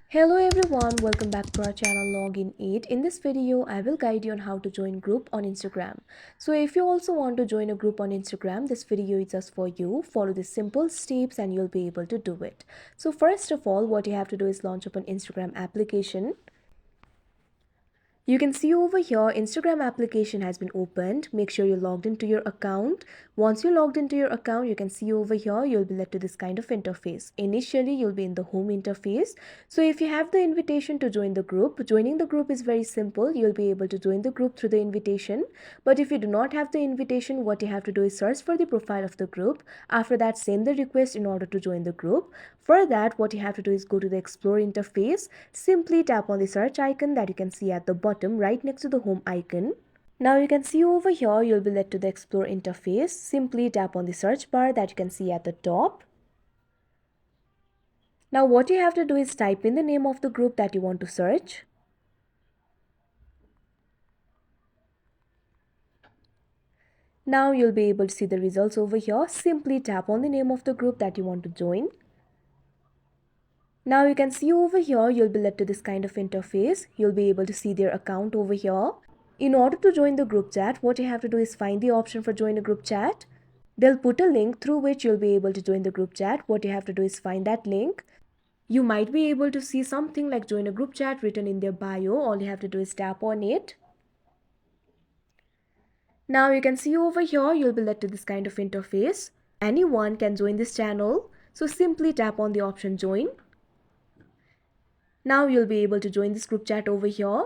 Hello everyone, welcome back to our channel Login 8. In this video, I will guide you on how to join group on Instagram. So if you also want to join a group on Instagram, this video is just for you. Follow the simple steps and you'll be able to do it. So first of all, what you have to do is launch up an Instagram application. You can see over here Instagram application has been opened. Make sure you're logged into your account. Once you're logged into your account, you can see over here you'll be led to this kind of interface. Initially, you'll be in the home interface. So if you have the invitation to join the group, joining the group is very simple. You'll be able to join the group through the invitation. But if you do not have the invitation, what you have to do is search for the profile of the group. After that, send the request in order to join the group. For that, what you have to do is go to the Explore interface. Simply tap on the search icon that you can see at the bottom right next to the home icon. Now you can see over here you'll be led to the Explore interface. Simply tap on the search bar that you can see at the top. Now what you have to do is type in the name of the group that you want to search. Now you'll be able to see the results over here. Simply tap on the name of the group that you want to join. Now you can see over here you'll be led to this kind of interface. You'll be able to see their account over here. In order to join the group chat, what you have to do is find the option for join a group chat. They'll put a link through which you'll be able to join the group chat. What you have to do is find that link. You might be able to see something like join a group chat written in their bio. All you have to do is tap on it. Now you can see over here you'll be led to this kind of interface. Anyone can join this channel. So simply tap on the option join. Now you'll be able to join this group chat over here.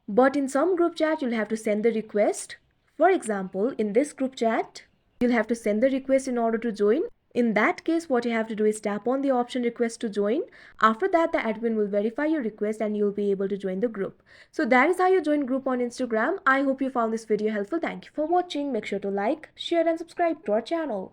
But in some group chat, you'll have to send the request. For example, in this group chat, you'll have to send the request in order to join. In that case, what you have to do is tap on the option request to join. After that, the admin will verify your request and you'll be able to join the group. So that is how you join group on Instagram. I hope you found this video helpful. Thank you for watching. Make sure to like, share and subscribe to our channel.